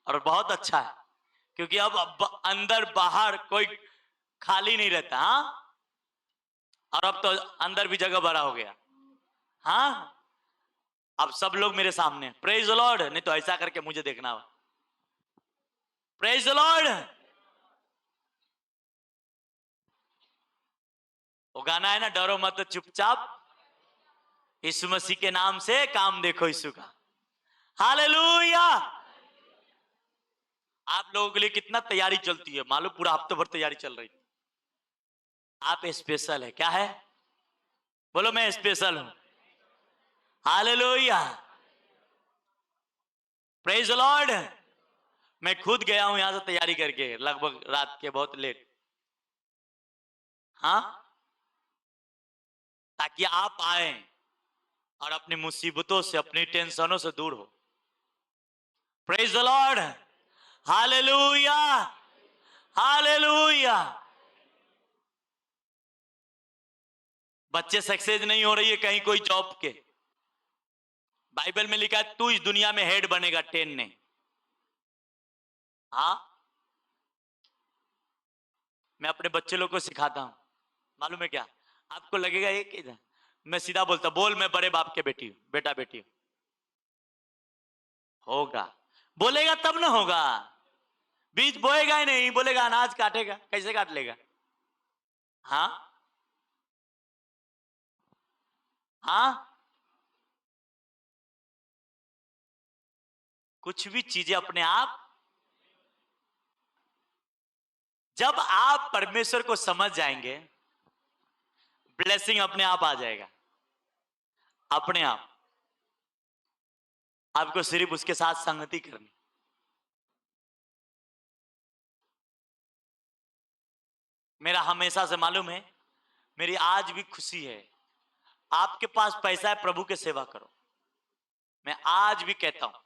और बहुत अच्छा है, क्योंकि अब अंदर बाहर कोई खाली नहीं रहता। हाँ, और अब तो अंदर भी जगह भरा हो गया। हाँ, अब सब लोग मेरे सामने। Praise the Lord. नहीं तो ऐसा करके मुझे देखना हो। Praise the Lord. वो गाना है ना, डरो मत चुपचाप यीशु मसीह के नाम से काम देखो यीशु का। हालेलुया। आप लोगों के लिए कितना तैयारी चलती है मालूम? पूरा हफ्ते भर तैयारी चल रही है। आप स्पेशल है। क्या है? बोलो, मैं स्पेशल हूं। हालेलुया। Praise the Lord. मैं खुद गया हूं यहां से तैयारी करके, लगभग रात के बहुत लेट। हाँ, ताकि आप आए और अपनी मुसीबतों से, अपनी टेंशनों से दूर हो। Praise the Lord. Hallelujah, hallelujah. बच्चे सक्सेस नहीं हो रही है कहीं कोई जॉब के। बाइबल में लिखा है तू इस दुनिया में हेड बनेगा, 10 नहीं। हाँ, मैं अपने बच्चे लोग को सिखाता हूं, मालूम है क्या? आपको लगेगा ये कि मैं सीधा बोलता, बोल मैं बड़े बाप के बेटी हूं, बेटा बेटी हूं। होगा, बोलेगा तब ना होगा। बीज बोएगा ही नहीं, बोलेगा अनाज काटेगा, कैसे काट लेगा? हाँ, हाँ। कुछ भी चीजें अपने आप, जब आप परमेश्वर को समझ जाएंगे, ब्लेसिंग अपने आप आ जाएगा। अपने आप। आपको सिर्फ उसके साथ संगति करनी। मेरा हमेशा से मालूम है, मेरी आज भी खुशी है। आपके पास पैसा है, प्रभु की सेवा करो। मैं आज भी कहता हूं,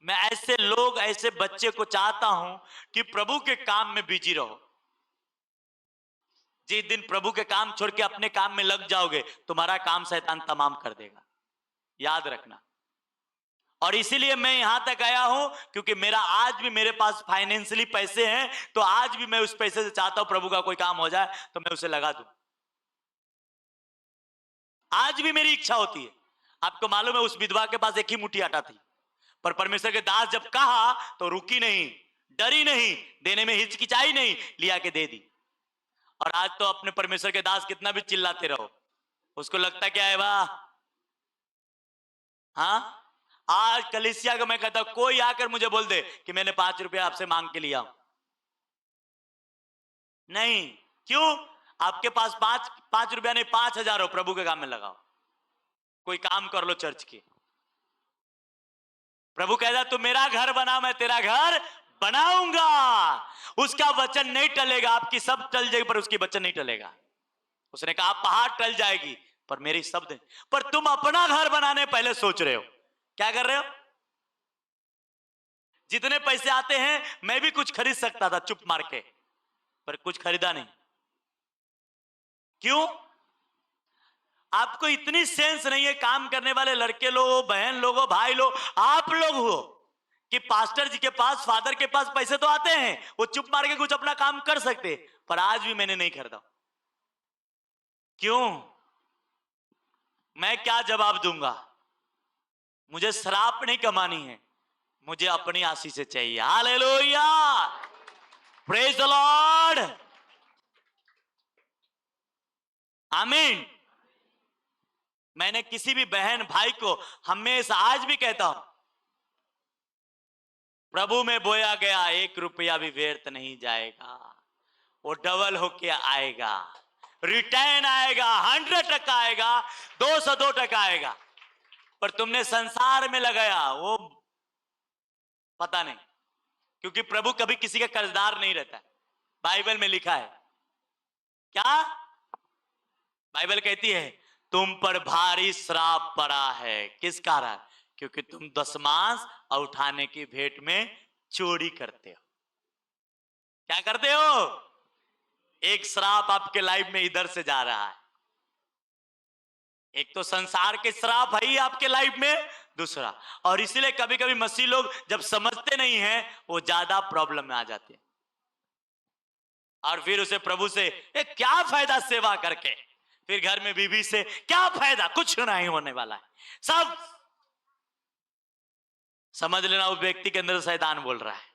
मैं ऐसे लोग, ऐसे बच्चे को चाहता हूं कि प्रभु के काम में बिजी रहो। जिस दिन प्रभु के काम छोड़ के अपने काम में लग जाओगे, तुम्हारा काम शैतान तमाम कर देगा, याद रखना। और इसीलिए मैं यहां तक आया हूं, क्योंकि मेरा आज भी मेरे पास फाइनेंशियली पैसे हैं, तो आज भी मैं उस पैसे से चाहता हूं प्रभु का कोई काम हो जाए तो मैं उसे लगा दूं। आज भी मेरी इच्छा होती है। आपको मालूम है, उस विधवा के पास एक ही मुट्ठी आटा थी, पर परमेश्वर के दास जब कहा तो रुकी नहीं, डरी नहीं, देने में हिचकिचाई नहीं, लिया के दे दी। और आज तो अपने परमेश्वर के दास कितना भी चिल्लाते रहो, उसको लगता क्या है, वाह। हाँ, आज कलीसिया को मैं कहता हूं, कोई आकर मुझे बोल दे कि मैंने 5 रुपया आपसे मांग के लिया, नहीं। क्यों? आपके पास 5 रुपया नहीं, 5,000 हो, प्रभु के काम में लगाओ, कोई काम कर लो चर्च के। प्रभु कहता तू मेरा घर बना, मैं तेरा घर बनाऊंगा। उसका वचन नहीं टलेगा, आपकी सब टल जाएगी पर उसकी वचन नहीं टलेगा। उसने कहा पहाड़ टल जाएगी पर मेरी शब्द। पर तुम अपना घर बनाने पहले सोच रहे हो, क्या कर रहे हो? जितने पैसे आते हैं मैं भी कुछ खरीद सकता था चुप मार के, पर कुछ खरीदा नहीं। क्यों? आपको इतनी सेंस नहीं है, काम करने वाले लड़के लोग, बहन लोगों, भाई लोग, आप लोग हो, कि पास्टर जी के पास, फादर के पास पैसे तो आते हैं, वो चुप मार के कुछ अपना काम कर सकते, पर आज भी मैंने नहीं खरीदा। क्यों? मैं क्या जवाब दूंगा? मुझे शराब नहीं कमानी है, मुझे अपनी आशीष से चाहिए। हालेलुया, प्रेज द लॉर्ड, आमीन। मैंने किसी भी बहन भाई को हमेशा, आज भी कहता हूं, प्रभु में बोया गया 1 रुपया भी व्यर्थ नहीं जाएगा, वो डबल होके आएगा, रिटर्न आएगा, 100% आएगा, 202% आएगा। पर तुमने संसार में लगाया, वो पता नहीं, क्योंकि प्रभु कभी किसी का कर्जदार नहीं रहता है। बाइबल में लिखा है क्या? बाइबल कहती है तुम पर भारी श्राप पड़ा है। किस कारण? क्योंकि तुम दशमांश और उठाने की भेंट में चोरी करते हो। क्या करते हो? एक श्राप आपके लाइफ में इधर से जा रहा है, एक तो संसार के श्राप है ही आपके लाइफ में, दूसरा, और इसीलिए कभी कभी मसीह लोग जब समझते नहीं हैं वो ज्यादा प्रॉब्लम में आ जाते हैं। और फिर उसे प्रभु से क्या फायदा सेवा करके, फिर घर में बीवी से क्या फायदा, कुछ नहीं होने वाला है। सब समझ लेना उस व्यक्ति के अंदर शैतान बोल रहा है।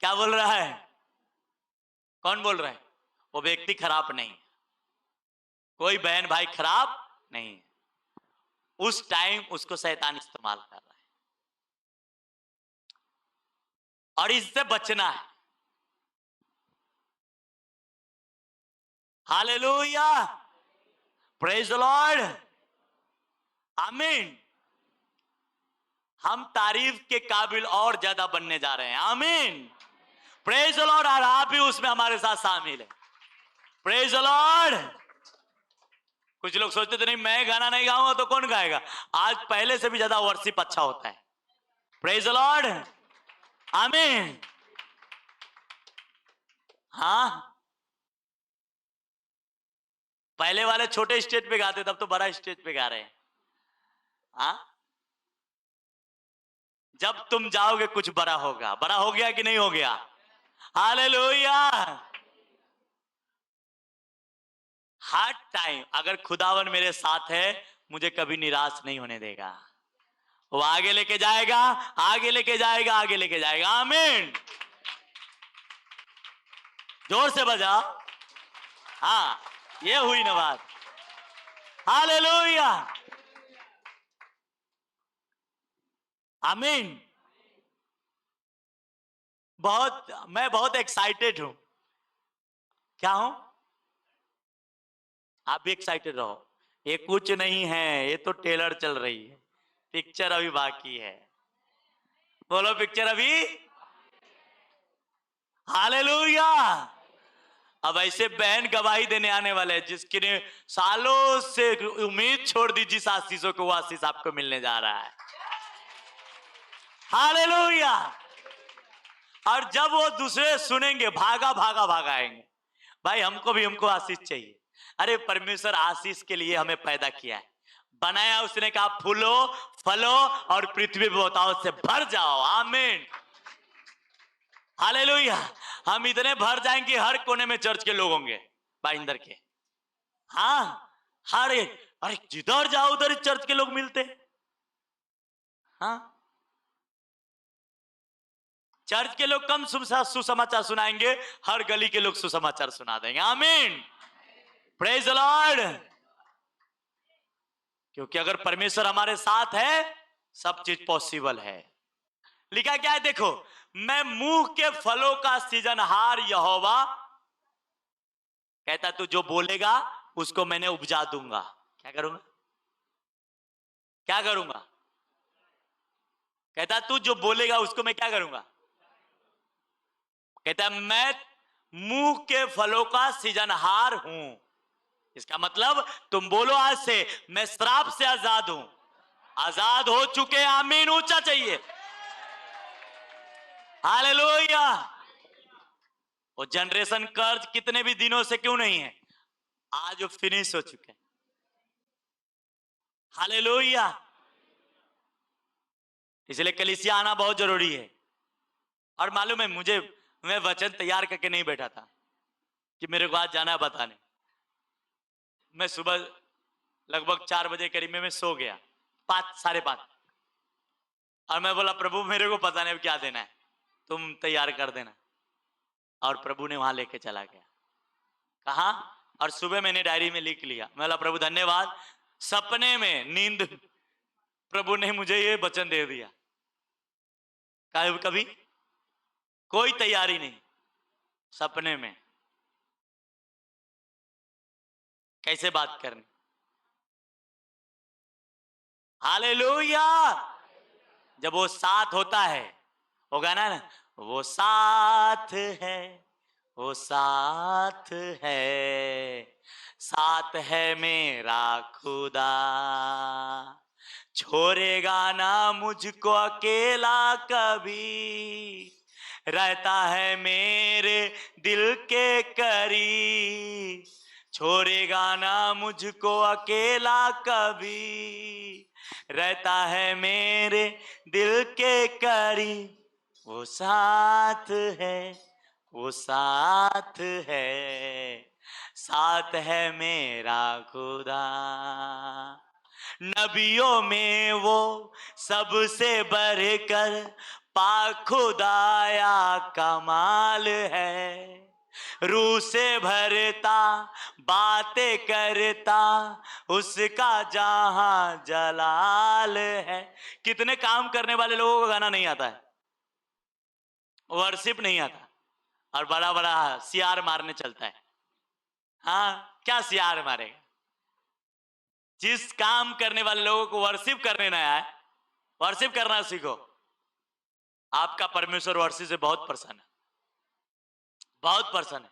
क्या बोल रहा है? कौन बोल रहा है? वो व्यक्ति खराब नहीं, कोई बहन भाई खराब नहीं, उस टाइम उसको शैतान इस्तेमाल कर रहा है, और इससे बचना है। हालेलुया, प्रेज द लॉर्ड, आमीन। हम तारीफ के काबिल और ज्यादा बनने जा रहे हैं, आमीन, प्रेज द लॉर्ड। और आप भी उसमें हमारे साथ शामिल है, प्रेज द लॉर्ड। कुछ लोग सोचते थे नहीं मैं गाना नहीं गाऊंगा तो कौन गाएगा, आज पहले से भी ज्यादा वर्शिप अच्छा होता है, प्रेज द लॉर्ड, आमीन। हाँ, पहले वाले छोटे स्टेज पे गाते, तब तो बड़ा स्टेज पे गा रहे हैं। हाँ, जब तुम जाओगे कुछ बड़ा होगा। बड़ा हो गया कि नहीं हो गया? हालेलुया। हर टाइम अगर खुदावन मेरे साथ है, मुझे कभी निराश नहीं होने देगा, वो आगे लेके जाएगा, आगे लेके जाएगा, आगे लेके जाएगा, आमीन। जोर से बजाओ। हाँ, ये हुई ना बात। हालेलुया, आमीन। मैं बहुत एक्साइटेड हूं। क्या हूं? आप भी एक्साइटेड रहो। ये कुछ नहीं है, ये तो ट्रेलर चल रही है, पिक्चर अभी बाकी है। बोलो पिक्चर अभी। हालेलुया। अब ऐसे बहन गवाही देने आने वाले हैं जिसके ने सालों से उम्मीद छोड़ दी, जिस आशीषों को वो आशीष आपको मिलने जा रहा है। हालेलुया। और जब वो दूसरे सुनेंगे, भागा भागा भागा आएंगे। भाई हमको आशीष चाहिए। अरे परमेश्वर आशीष के लिए हमें पैदा किया है, बनाया उसने, कहा फूलो फलो और पृथ्वी बताओ से भर जाओ। आमीन, हालेलुया। हम इतने भर जाएंगे हर कोने में चर्च के लोग होंगे भाईंदर के। हाँ, हर एक, अरे जिधर जाओ उधर चर्च के लोग मिलते। हाँ, चर्च के लोग कम सुसमाचार सुनाएंगे, हर गली के लोग सुसमाचार सुना देंगे। आमीन, प्रेज द लॉर्ड। क्योंकि अगर परमेश्वर हमारे साथ है सब चीज पॉसिबल है। लिखा क्या है देखो, मैं मुंह के फलों का सीजनहार यहोवा, कहता तू जो बोलेगा उसको मैंने उपजा दूंगा। क्या करूंगा? क्या करूंगा? कहता तू जो बोलेगा उसको मैं क्या करूंगा? कहता मैं मुंह के फलों का सीजनहार हूं। इसका मतलब तुम बोलो आज से मैं श्राप से आजाद हूं, आजाद हो चुके। आमीन, ऊंचा चाहिए। हालेलुया। वो जनरेशन कर्ज कितने भी दिनों से क्यों नहीं है, आज वो फिनिश हो चुके हैं। हालेलुया। इसलिए कलीसिया आना बहुत जरूरी है। और मालूम है मुझे, मैं वचन तैयार करके नहीं बैठा था कि मेरे को आज जाना है बताने। मैं सुबह लगभग 4 बजे करीब में मैं सो गया, 5 साढ़े 5, और मैं बोला प्रभु मेरे को पता नहीं क्या देना है, तुम तैयार कर देना। और प्रभु ने वहां लेके चला गया। कहा? और सुबह मैंने डायरी में लिख लिया। मैं बोला प्रभु धन्यवाद, सपने में नींद प्रभु ने मुझे ये वचन दे दिया। कभी कोई तैयारी नहीं, सपने में कैसे बात करनी। हालेलुया। जब वो साथ होता है, वो गाना ना, वो साथ है, वो साथ है, साथ है मेरा खुदा, छोड़ेगा ना मुझको अकेला कभी, रहता है मेरे दिल के करीब, छोड़ेगा ना मुझको अकेला कभी, रहता है मेरे दिल के करीब, वो साथ है, वो साथ है, साथ है मेरा खुदा। नबियों में वो सबसे बढ़कर पाक खुदाया कमाल है, रूह से भरता बातें करता उसका जहां जलाल है। कितने काम करने वाले लोगों को गाना नहीं आता है, वर्शिप नहीं आता, और बड़ा बड़ा सियार मारने चलता है। हाँ, क्या सियार मारेगा? जिस काम करने वाले लोगों को वर्शिप करने ना आए, वर्शिप करना सीखो। आपका परमेश्वर वर्शिप से बहुत प्रसन्न है, बहुत प्रसन्न है।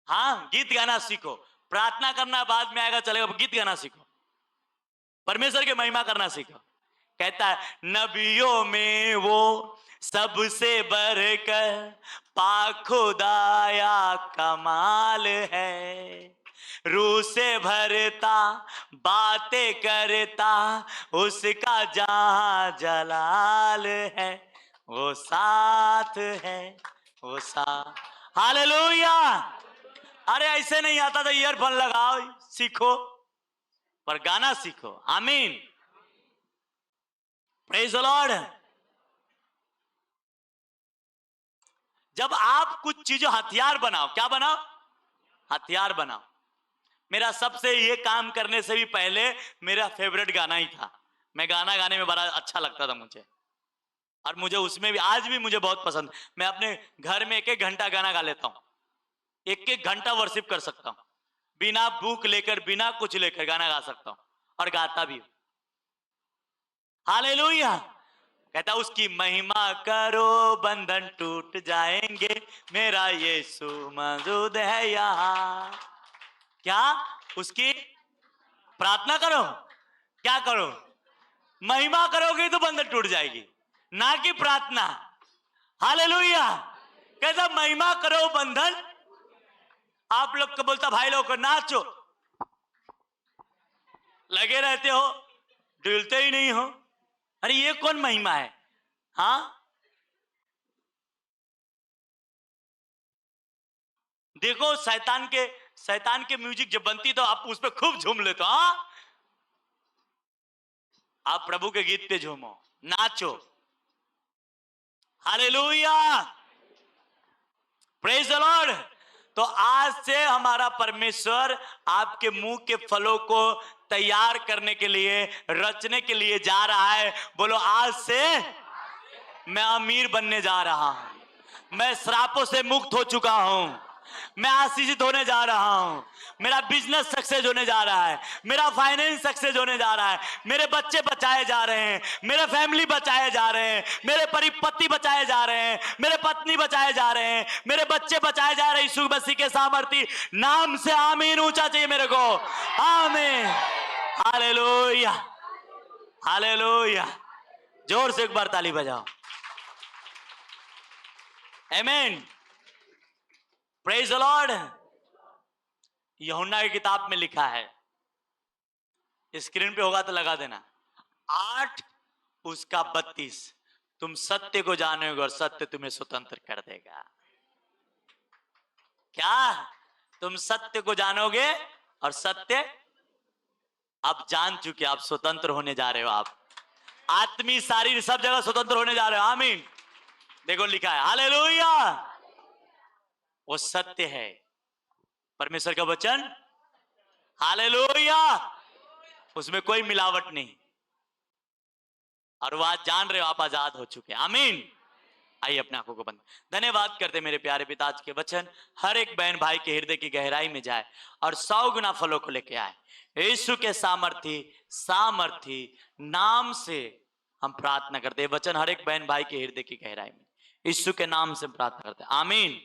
हाँ, गीत गाना सीखो। प्रार्थना करना बाद में आएगा, चलेगा, गीत गाना सीखो, परमेश्वर की महिमा करना सीखो। कहता है नबियों में वो सबसे बढ़कर पाक खुदाया कमाल है, रूह से भरता बातें करता उसका जहां जलाल है, वो साथ है, वो साथ। हालेलुया। अरे ऐसे नहीं आता तो ईयरफोन लगाओ, सीखो, पर गाना सीखो। आमीन, प्रेज द लॉर्ड। जब आप कुछ चीजों हथियार बनाओ, क्या बनाओ? हथियार बनाओ। मेरा सबसे ये काम करने से भी पहले मेरा फेवरेट गाना ही था। मैं गाना गाने में बड़ा अच्छा लगता था मुझे, और मुझे उसमें भी आज भी मुझे बहुत पसंद। मैं अपने घर में 1-1 घंटा गाना गा लेता हूं, 1-1 घंटा वर्शिप कर सकता हूं, बिना बुक लेकर बिना कुछ लेकर गाना गा सकता हूं, और गाता भी हूं। हालेलुया। कहता उसकी महिमा करो बंधन टूट जाएंगे, मेरा यीशु मौजूद है यहाँ। क्या? उसकी प्रार्थना करो। क्या करो? महिमा करोगे तो बंधन टूट जाएगी, ना कि प्रार्थना। हालेलुया। कहता महिमा करो बंधन आप लोग को बोलता भाई लोग को नाचो, लगे रहते हो, डुलते ही नहीं हो। अरे ये कौन महिमा है? हाँ, देखो शैतान के म्यूजिक जब बनती तो आप उस पर खूब झूम लेते हो। हाँ, आप प्रभु के गीत पे झूमो, नाचो। Hallelujah, praise the lord. तो आज से हमारा परमेश्वर आपके मुंह के फलों को तैयार करने के लिए, रचने के लिए जा रहा है। बोलो, आज से मैं अमीर बनने जा रहा हूं, मैं श्रापों से मुक्त हो चुका हूं, मैं आशीषित होने जा रहा हूं, मेरा बिजनेस सक्सेस होने जा रहा है, मेरा फाइनेंस सक्सेस होने जा रहा है, मेरे बच्चे बचाए जा रहे हैं, मेरे फैमिली बचाए जा रहे हैं, मेरे परिपति बचाए जा रहे हैं, मेरे पत्नी बचाए जा रहे हैं, मेरे बच्चे बचाए जा रहे हैं। यीशु मसीह के सामर्थी नाम से आमीन ऊंचा चाहिए मेरे को। आमीन, हालेलुया, हालेलुया। जोर से एक बार ताली बजाओ। आमीन, प्रेज द लॉर्ड। यूहन्ना की किताब में लिखा है, स्क्रीन पे होगा तो लगा देना, 8 उसका 32, तुम सत्य को जानोगे और सत्य तुम्हें स्वतंत्र कर देगा। क्या? तुम सत्य को जानोगे और सत्य, आप जान चुके, आप स्वतंत्र होने जा रहे हो। आप आत्मी शारीर सब जगह स्वतंत्र होने जा रहे हो। आमीन। देखो लिखा है, हालेलुया। वो सत्य है, परमेश्वर का वचन, हालेलुया। उसमें कोई मिलावट नहीं, और वो आज जान रहे हो आप आजाद हो चुके। आमीन। आइए अपने आंखों को बंद। धन्यवाद करते मेरे प्यारे पिता, आज के वचन हर एक बहन भाई के हृदय की गहराई में जाए और 100 गुना फलों को लेके आए। यीशु के सामर्थी नाम से हम प्रार्थना करते हैं। वचन हर एक बहन भाई के हृदय की गहराई में यीशु के नाम से प्रार्थना करते हैं। आमीन।